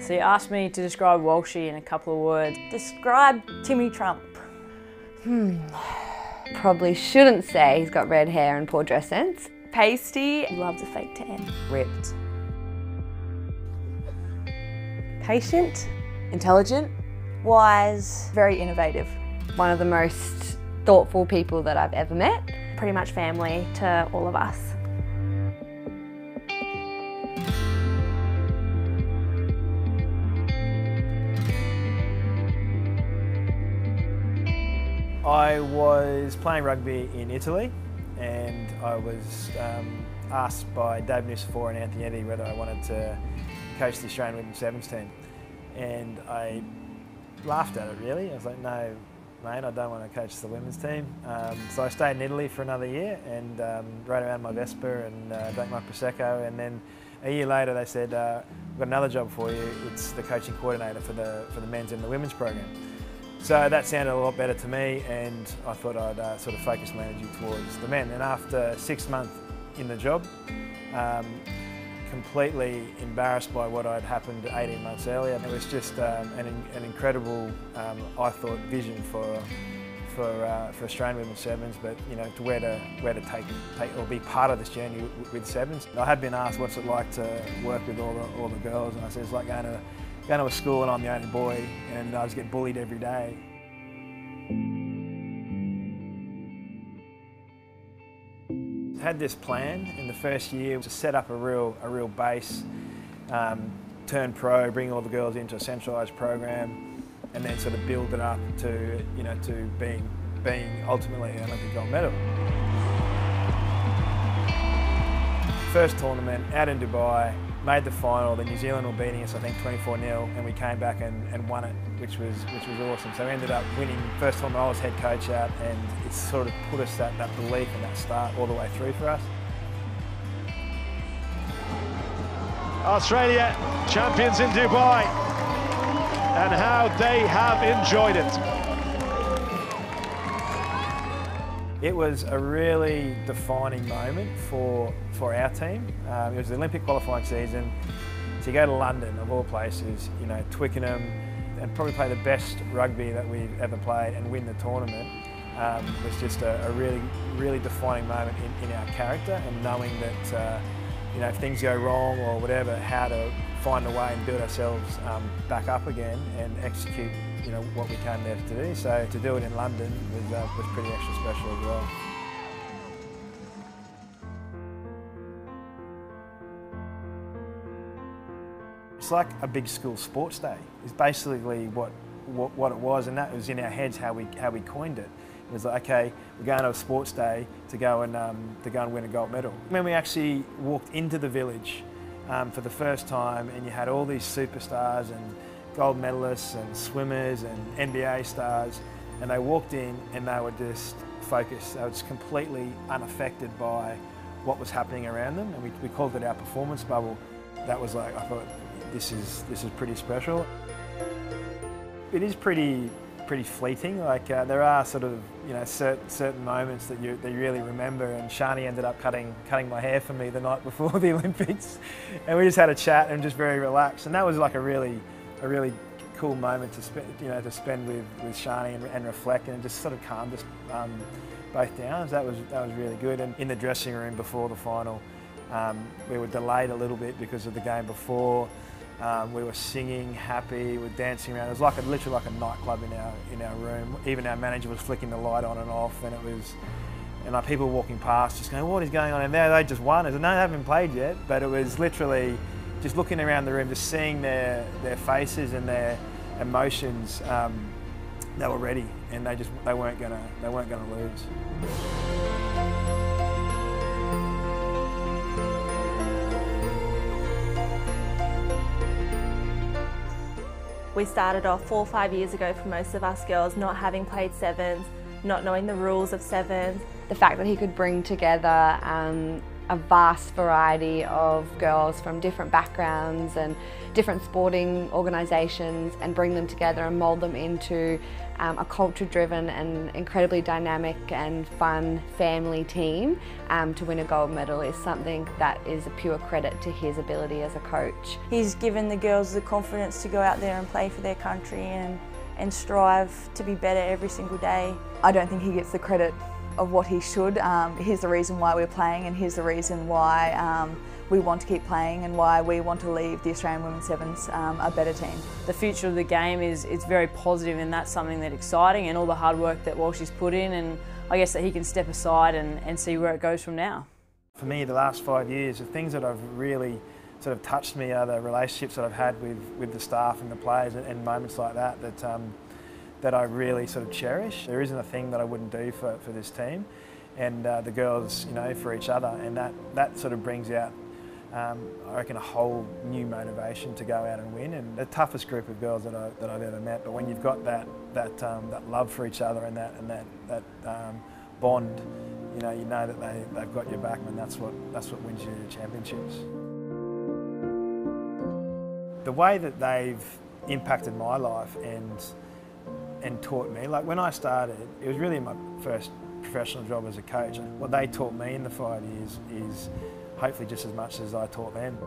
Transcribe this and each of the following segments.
So you asked me to describe Walshy in a couple of words. Describe Timmy Trump. Probably shouldn't say he's got red hair and poor dress sense. Pasty. He loves a fake tan. Ripped. Patient. Intelligent. Wise. Very innovative. One of the most thoughtful people that I've ever met. Pretty much family to all of us. I was playing rugby in Italy and I was asked by Dave Nucifor and Anthony Eddy whether I wanted to coach the Australian Women's Sevens team. And I laughed at it really. I was like, no mate, I don't want to coach the women's team. So I stayed in Italy for another year and rode around my Vespa and drank my Prosecco, and then a year later they said, we've got another job for you. It's the coaching coordinator for the men's and the women's program. So that sounded a lot better to me, and I thought I'd sort of focus my energy towards the men. And after 6 months in the job, completely embarrassed by what had happened 18 months earlier. It was just an incredible, I thought, vision for Australian Women's Sevens, but you know, to where to take or be part of this journey with Sevens. I had been asked what's it like to work with all the girls, and I said it's like going to a school and I'm the only boy and I just get bullied every day. Had this plan in the first year to set up a real base, turn pro, bring all the girls into a centralised program, and then sort of build it up to being ultimately an Olympic gold medal. First tournament out in Dubai, made the final. The New Zealand were beating us, I think 24-0, and we came back and won it, which was awesome. So we ended up winning. First time I was head coach out, and it sort of put us that belief and that start all the way through for us. Australia champions in Dubai, and how they have enjoyed it. It was a really defining moment for our team. It was the Olympic qualifying season. So you go to London, of all places, you know, Twickenham, and probably play the best rugby that we've ever played and win the tournament. Was just a really defining moment in our character, and knowing that you know, if things go wrong or whatever, how to find a way and build ourselves back up again and execute, you know, what we came there to do. So to do it in London was pretty extra special as well. It's like a big school sports day. It's basically what it was, and that was in our heads how we coined it. It was like, okay, we're going to a sports day to go and win a gold medal. When we actually walked into the village for the first time, and you had all these superstars and gold medalists and swimmers and NBA stars, and they walked in and they were just focused. They were just completely unaffected by what was happening around them, and we called it our performance bubble. That was like, I thought, this is pretty special. It is pretty fleeting. Like there are sort of, you know, certain moments that you really remember. And Shani ended up cutting my hair for me the night before the Olympics, and we just had a chat and just very relaxed. And that was like a really cool moment to spend with Shani and reflect, and it just sort of calmed us both down. That was really good. And in the dressing room before the final, we were delayed a little bit because of the game before. We were singing, happy, we were dancing around. It was literally like a nightclub in our room. Even our manager was flicking the light on and off, and like people walking past just going, what is going on in there? They just won. I said, no, they haven't played yet. But it was literally just looking around the room, just seeing their faces and their emotions. They were ready, and they weren't gonna lose. We started off 4 or 5 years ago for most of us girls not having played sevens, not knowing the rules of sevens. The fact that he could bring together a vast variety of girls from different backgrounds and different sporting organisations and bring them together and mould them into a culture-driven and incredibly dynamic and fun family team to win a gold medal is something that is a pure credit to his ability as a coach. He's given the girls the confidence to go out there and play for their country and strive to be better every single day. I don't think he gets the credit of what he should. Here's the reason why we're playing, and here's the reason why we want to keep playing and why we want to leave the Australian Women's Sevens a better team. The future of the game it's very positive, and that's something that's exciting, and all the hard work that Walsh has put in, and I guess that he can step aside and see where it goes from now. For me, the last 5 years, the things that have really sort of touched me are the relationships that I've had with the staff and the players, and moments like that that I really sort of cherish. There isn't a thing that I wouldn't do for this team, and the girls, you know, for each other, and that sort of brings out, I reckon, a whole new motivation to go out and win. And the toughest group of girls that I've ever met. But when you've got that love for each other and that bond, you know that they've got your back, and that's what wins you championships. The way that they've impacted my life and taught me, like when I started, it was really my first professional job as a coach. What they taught me in the 5 years is hopefully just as much as I taught them.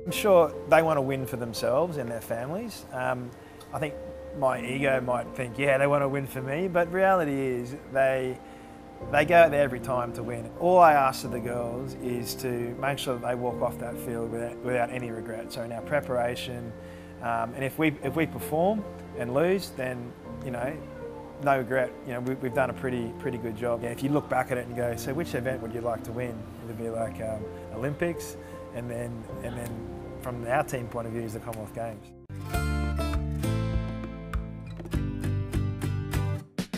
I'm sure they want to win for themselves and their families. I think my ego might think, yeah, they want to win for me, but reality is they go out there every time to win. All I ask of the girls is to make sure that they walk off that field without any regret. So in our preparation, and if we perform and lose, then, you know, no regret. You know, we've done a pretty good job. Yeah, if you look back at it and go, so which event would you like to win? It'd be like Olympics, and then from our team point of view is the Commonwealth Games.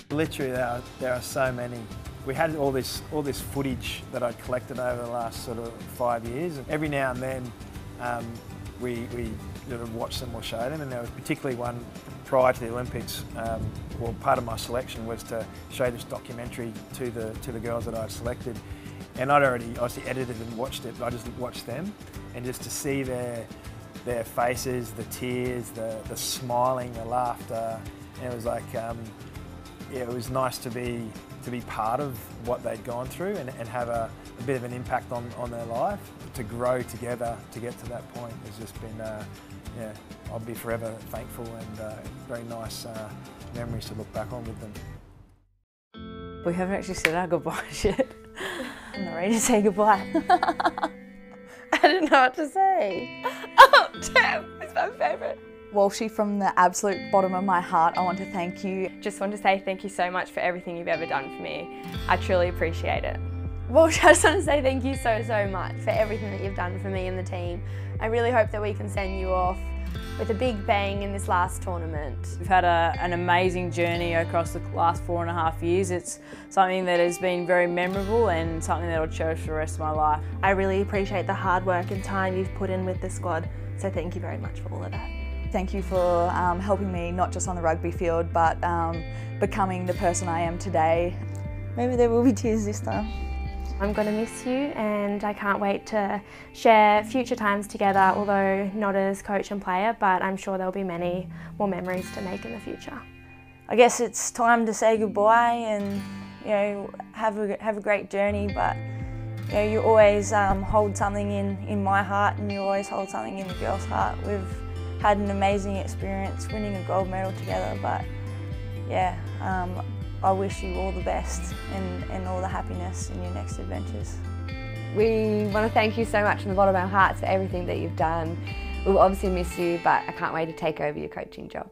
Literally, there are so many. We had all this footage that I'd collected over the last sort of 5 years, and every now and then we sort of watch them or show them. And there was particularly one prior to the Olympics. Well, part of my selection was to show this documentary to the girls that I'd selected, and I'd already obviously edited and watched it, but I just watched them, and just to see their faces, the tears, the smiling, the laughter, and it was like. Yeah, it was nice to be part of what they'd gone through and have a bit of an impact on their life. To grow together to get to that point has just been, yeah, I'll be forever thankful, and very nice memories to look back on with them. We haven't actually said our goodbyes yet. I'm not ready to say goodbye. I didn't know what to say. Oh, damn, it's my favourite. Walshy, from the absolute bottom of my heart, I want to thank you. Just want to say thank you so much for everything you've ever done for me. I truly appreciate it. Walsh, I just want to say thank you so much for everything that you've done for me and the team. I really hope that we can send you off with a big bang in this last tournament. We've had an amazing journey across the last 4.5 years. It's something that has been very memorable and something that I'll cherish for the rest of my life. I really appreciate the hard work and time you've put in with the squad, so thank you very much for all of that. Thank you for helping me, not just on the rugby field, but becoming the person I am today. Maybe there will be tears this time. I'm going to miss you, and I can't wait to share future times together, although not as coach and player, but I'm sure there'll be many more memories to make in the future. I guess it's time to say goodbye and, you know, have a great journey, but you know, you always hold something in my heart, and you always hold something in the girls' heart. We've had an amazing experience winning a gold medal together, but yeah, I wish you all the best and all the happiness in your next adventures. We want to thank you so much from the bottom of our hearts for everything that you've done. We'll obviously miss you, but I can't wait to take over your coaching job.